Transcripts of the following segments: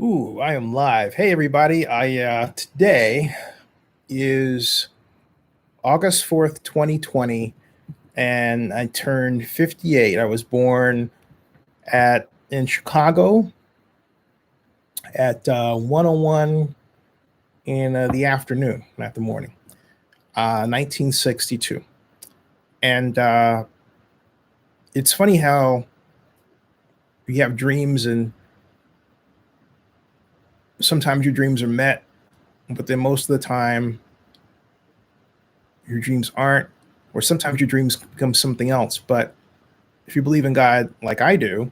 Ooh, I am live. Hey, everybody. Today is August 4th, 2020, and I turned 58. I was born at in Chicago at 1:01 in the afternoon, not the morning, 1962. And it's funny how you have dreams, and sometimes your dreams are met, but then most of the time your dreams aren't, or sometimes your dreams become something else. But if you believe in God like I do,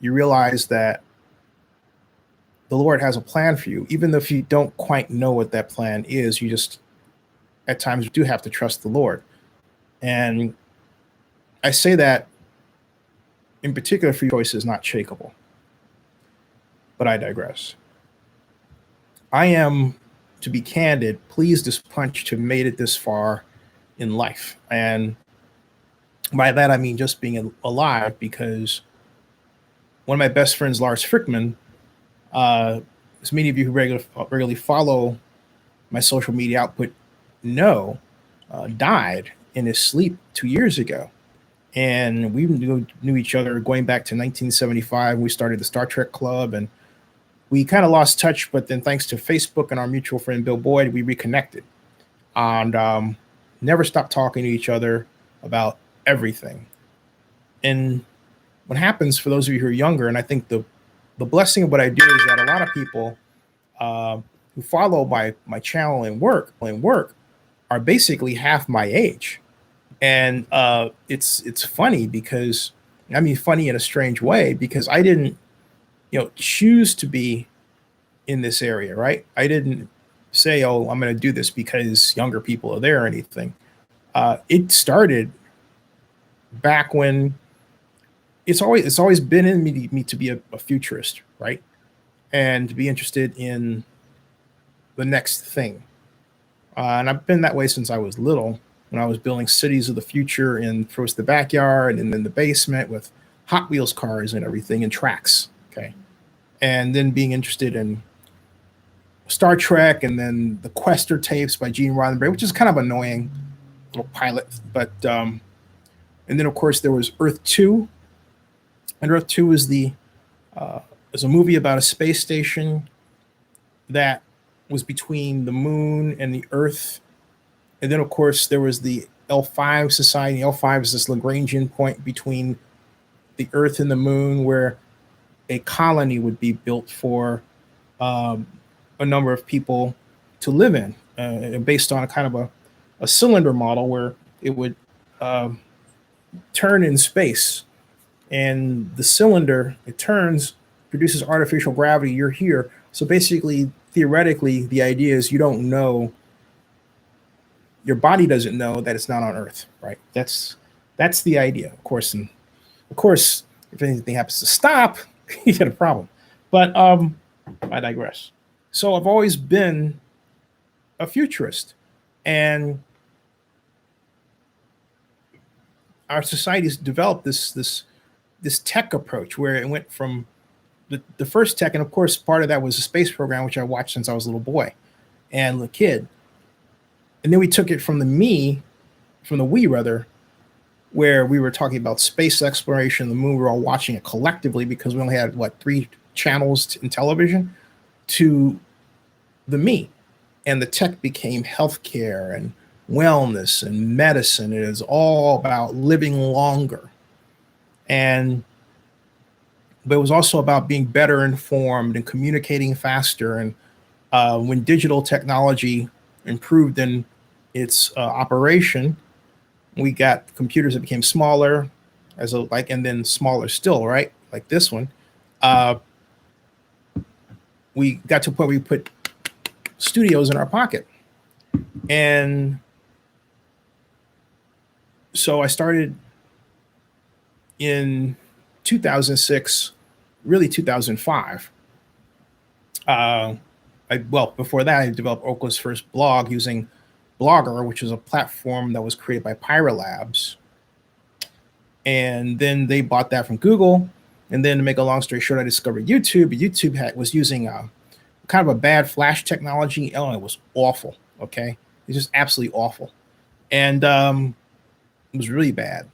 you realize that the Lord has a plan for you, even if you don't quite know what that plan is. You just, at times, do have to trust the Lord. And I say that in particular for your choice is not shakable. But I digress. I am, to be candid, pleased as punch to have made it this far in life. And by that, I mean just being alive, because one of my best friends, Lars Frickman, as many of you who regularly follow my social media output know, died in his sleep 2 years ago. And we knew each other going back to 1975. We started the Star Trek Club, and we kind of lost touch. But then, thanks to Facebook and our mutual friend Bill Boyd, we reconnected and never stopped talking to each other about everything. And what happens, for those of you who are younger, and I think the blessing of what I do is that a lot of people who follow my channel and work are basically half my age. And it's funny because, I mean, funny in a strange way, because I didn't, choose to be in this area, right? I didn't say, oh, I'm going to do this because younger people are there or anything. It started back when it's always been in me to be a futurist, right? And to be interested in the next thing. And I've been that way since I was little, when I was building cities of the future in first the backyard and then the basement with Hot Wheels cars and everything and tracks. Okay. And then being interested in Star Trek, and then the Quester tapes by Gene Roddenberry, which is kind of annoying little pilot. But and then of course there was Earth 2. And Earth 2 is is a movie about a space station that was between the moon and the Earth. And then, of course, there was the L5 Society. L5 is this Lagrangian point between the Earth and the moon, where a colony would be built for a number of people to live in, based on a kind of a cylinder model where it would turn in space. And the cylinder, it turns, produces artificial gravity. You're here. So basically, theoretically, the idea is you don't know, your body doesn't know that it's not on Earth, right? That's the idea, of course. And of course, if anything happens to stop, you get a problem. But I digress. So I've always been a futurist, and our society's developed this tech approach where it went from the first tech, and of course, part of that was a space program, which I watched since I was a little boy and a kid. And then we took it from the Wii rather, where we were talking about space exploration, the moon. We were all watching it collectively because we only had, 3 channels in television, to the Me. And the tech became healthcare and wellness and medicine. It is all about living longer. But it was also about being better informed and communicating faster. And when digital technology improved in its operation, we got computers that became smaller, and then smaller still, right? Like this one. We got to a point where we put studios in our pocket. And so I started in 2006, really 2005. Before that, I developed Oakland's first blog using Blogger, which is a platform that was created by Pyra Labs. And then they bought that from Google, And then to make a long story short, I discovered YouTube. YouTube was using kind of a bad flash technology. Oh, it was awful. Okay. It's just absolutely awful. And it was really bad.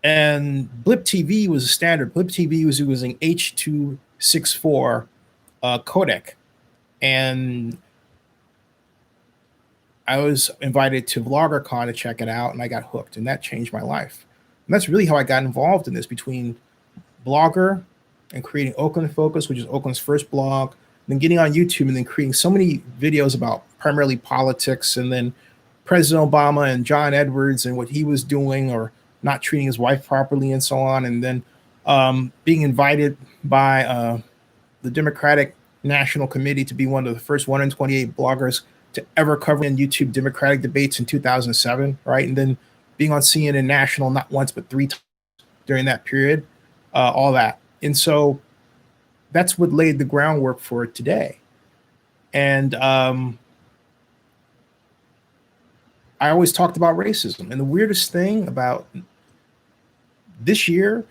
And Blip TV was a standard. Blip TV was using H.264 codec. And I was invited to VloggerCon to check it out, and I got hooked, and that changed my life. And that's really how I got involved in this, between Blogger and creating Oakland Focus, which is Oakland's first blog, then getting on YouTube and then creating so many videos about primarily politics, and then President Obama and John Edwards and what he was doing or not treating his wife properly and so on. And then being invited by the Democratic National Committee to be one of the first 128 bloggers to ever cover in YouTube Democratic debates in 2007, right? And then being on CNN National not once but 3 times during that period, all that. And so that's what laid the groundwork for today. And I always talked about racism. And the weirdest thing about this year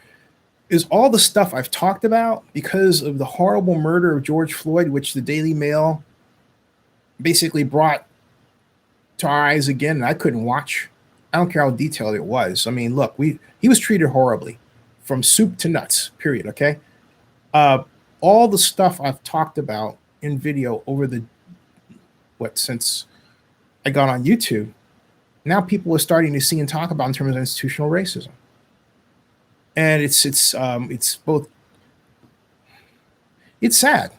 is all the stuff I've talked about because of the horrible murder of George Floyd, which the Daily Mail basically brought to our eyes again, and I couldn't watch. I don't care how detailed it was. I mean, look, he was treated horribly from soup to nuts, period, okay? All the stuff I've talked about in video over since I got on YouTube, now people are starting to see and talk about in terms of institutional racism. And it's both, it's sad.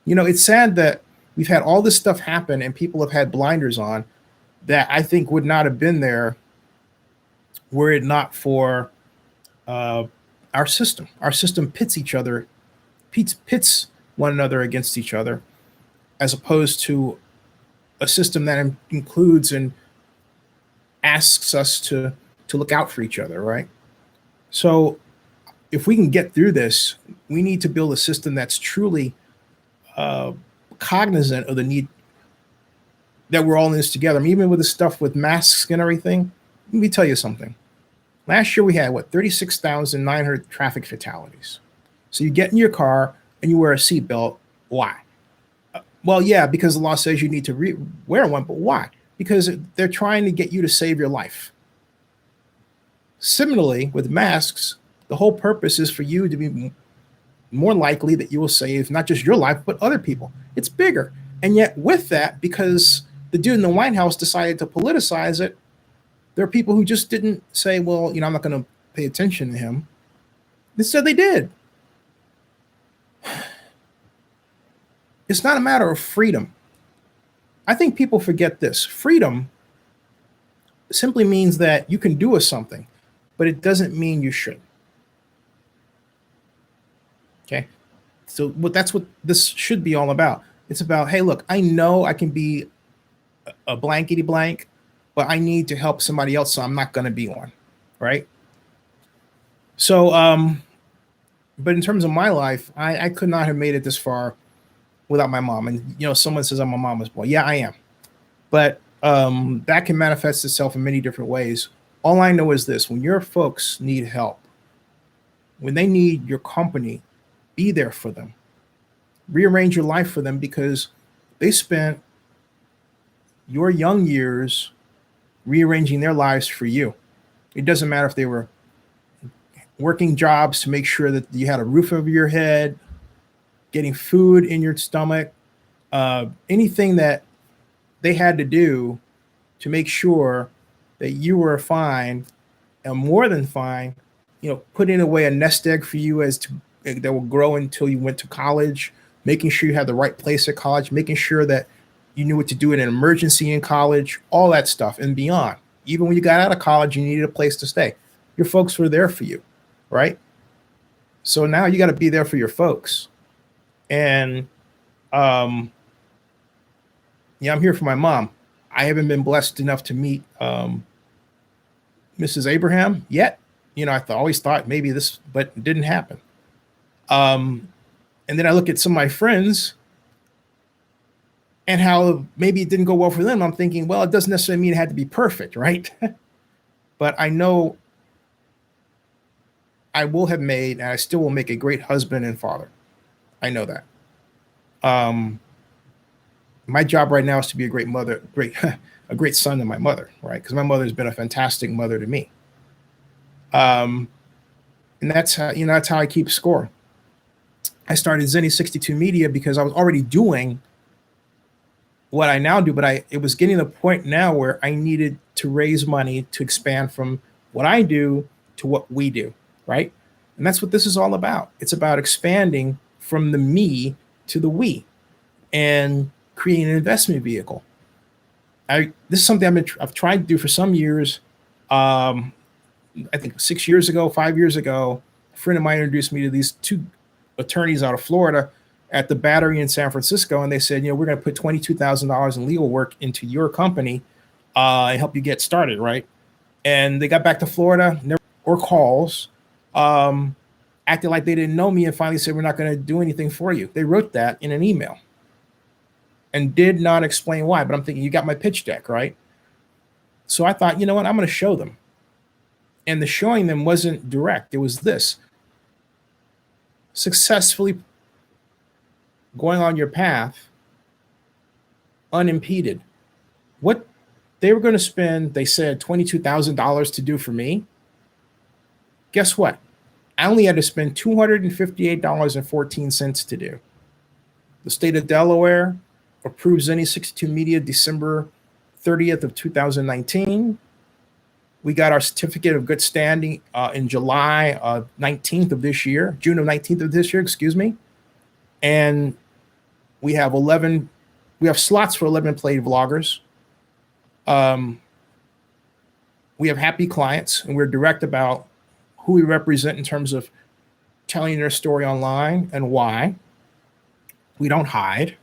You know, it's sad that we've had all this stuff happen and people have had blinders on that I think would not have been there were it not for our system. Our system pits one another against each other, as opposed to a system that includes and asks us to look out for each other, right? So if we can get through this, we need to build a system that's truly cognizant of the need that we're all in this together. I mean, even with the stuff with masks and everything, let me tell you something. Last year we had 36,900 traffic fatalities. So you get in your car and you wear a seatbelt. Why? Well, yeah, because the law says you need to wear one, but why? Because they're trying to get you to save your life. Similarly, with masks, the whole purpose is for you to be more likely that you will save not just your life, but other people. It's bigger. And yet with that, because the dude in the White House decided to politicize it, there are people who just didn't say, well, you know, I'm not going to pay attention to him. Instead, they did. It's not a matter of freedom. I think people forget this. Freedom simply means that you can do something, but it doesn't mean you should. Okay. So that's what this should be all about. It's about, hey, look, I know I can be a blankety blank, but I need to help somebody else, so I'm not going to be one, right? So, but in terms of my life, I could not have made it this far without my mom. And, you know, someone says I'm a mama's boy. Yeah, I am. But that can manifest itself in many different ways. All I know is this: when your folks need help, when they need your company, be there for them. Rearrange your life for them, because they spent your young years rearranging their lives for you. It doesn't matter if they were working jobs to make sure that you had a roof over your head, getting food in your stomach, anything that they had to do to make sure that you were fine and more than fine, you know, putting away a nest egg for you that will grow until you went to college, making sure you had the right place at college, making sure that you knew what to do in an emergency in college, all that stuff and beyond. Even when you got out of college, you needed a place to stay. Your folks were there for you, right? So now you got to be there for your folks. And yeah, I'm here for my mom. I haven't been blessed enough to meet Mrs. Abraham yet. You know, always thought maybe this, but it didn't happen. And then I look at some of my friends and how maybe it didn't go well for them. I'm thinking, well, it doesn't necessarily mean it had to be perfect, right? But I know I will have made, and I still will make a great husband and father. I know that. My job right now is to be a great mother, a great son to my mother, right? Because my mother has been a fantastic mother to me. And that's how, that's how I keep score. I started Zennie62Media because I was already doing what I now do, but it was getting to the point now where I needed to raise money to expand from what I do to what we do, right? And that's what this is all about. It's about expanding from the me to the we and creating an investment vehicle. This is something I've tried to do for some years. I think 6 years ago, 5 years ago, a friend of mine introduced me to these two attorneys out of Florida at the Battery in San Francisco, and they said, we're going to put $22,000 in legal work into your company and help you get started, right? And they got back to Florida, never or calls, acted like they didn't know me, and finally said, we're not going to do anything for you. They wrote that in an email and did not explain why. But I'm thinking, you got my pitch deck, right? So I thought, you know what, I'm going to show them. And the showing them wasn't direct. It was this: successfully going on your path unimpeded. What they were going to spend, they said $22,000 to do for me. Guess what? I only had to spend $258.14 to do. The state of Delaware approved Zennie62Media December 30th of 2019. We got our certificate of good standing in July 19th of this year, June of 19th of this year, excuse me. And we have slots for 11 paid vloggers. We have happy clients, and we're direct about who we represent in terms of telling their story online and why. We don't hide.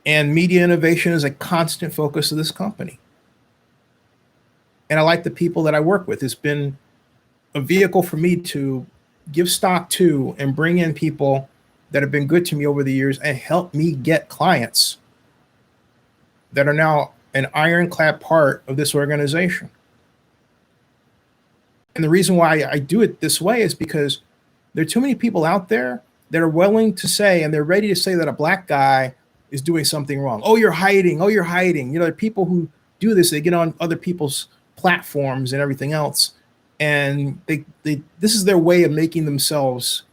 And media innovation is a constant focus of this company. And I like the people that I work with. It's been a vehicle for me to give stock to and bring in people that have been good to me over the years and help me get clients that are now an ironclad part of this organization. And the reason why I do it this way is because there are too many people out there that are willing to say, and they're ready to say, that a black guy is doing something wrong. Oh, you're hiding. Oh, you're hiding. There are people who do this. They get on other people's platforms and everything else, and this is their way of making themselves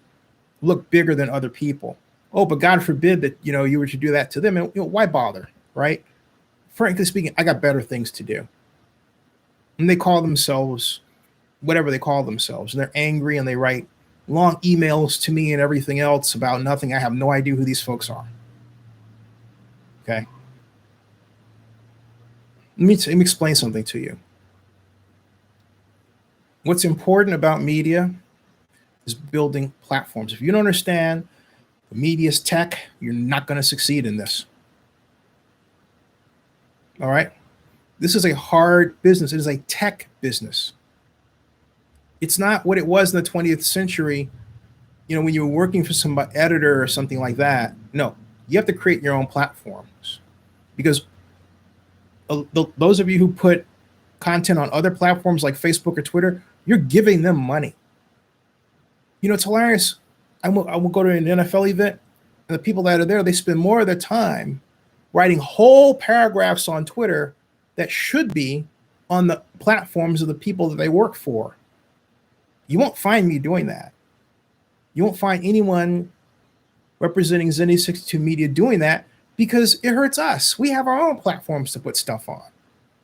look bigger than other people. Oh, but God forbid that you were to do that to them, and why bother, right? Frankly speaking, I got better things to do. And they call themselves whatever they call themselves, and they're angry, and they write long emails to me and everything else about nothing. I have no idea who these folks are. Okay, let me explain something to you. What's important about media is building platforms. If you don't understand the media's tech, you're not going to succeed in this. All right? This is a hard business. It is a tech business. It's not what it was in the 20th century, when you were working for some editor or something like that. No, you have to create your own platforms, because those of you who put content on other platforms like Facebook or Twitter, you're giving them money. It's hilarious. I will go to an NFL event, and the people that are there, they spend more of their time writing whole paragraphs on Twitter that should be on the platforms of the people that they work for. You won't find me doing that. You won't find anyone representing Zennie62Media doing that, because it hurts us. We have our own platforms to put stuff on.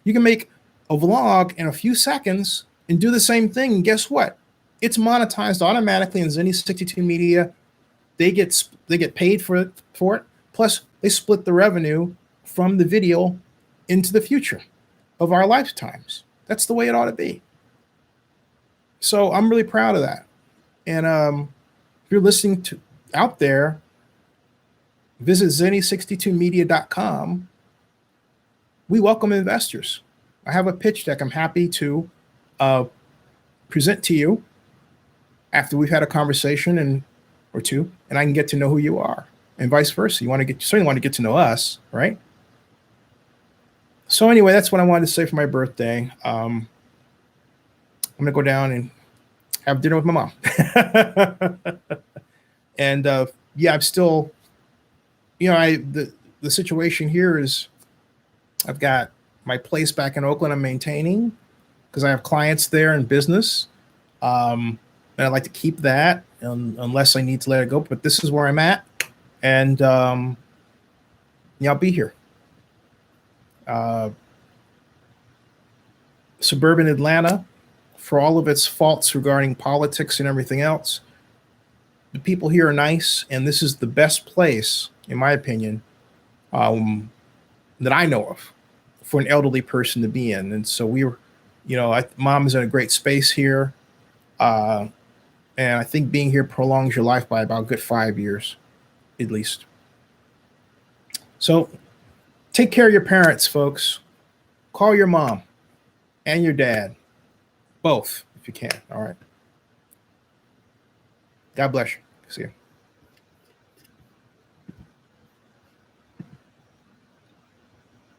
You can make a vlog in a few seconds and do the same thing, and guess what? It's monetized automatically in Zennie62Media. They get paid for it. Plus, they split the revenue from the video into the future of our lifetimes. That's the way it ought to be. So I'm really proud of that. And if you're listening to out there, visit Zennie62Media.com. We welcome investors. I have a pitch deck I'm happy to present to you after we've had a conversation or two, and I can get to know who you are, and vice versa. You certainly want to get to know us, right? So anyway, that's what I wanted to say for my birthday. I'm gonna go down and have dinner with my mom. And yeah, I'm still, you know, the situation here is I've got my place back in Oakland I'm maintaining because I have clients there in business. And I'd like to keep that unless I need to let it go. But this is where I'm at. And yeah, I'll be here. Suburban Atlanta, for all of its faults regarding politics and everything else, the people here are nice. And this is the best place, in my opinion, that I know of for an elderly person to be in. And so we were, you know, mom is in a great space here. And I think being here prolongs your life by about a good 5 years, at least. So take care of your parents, folks. Call your mom and your dad, both, if you can. All right. God bless you. See you.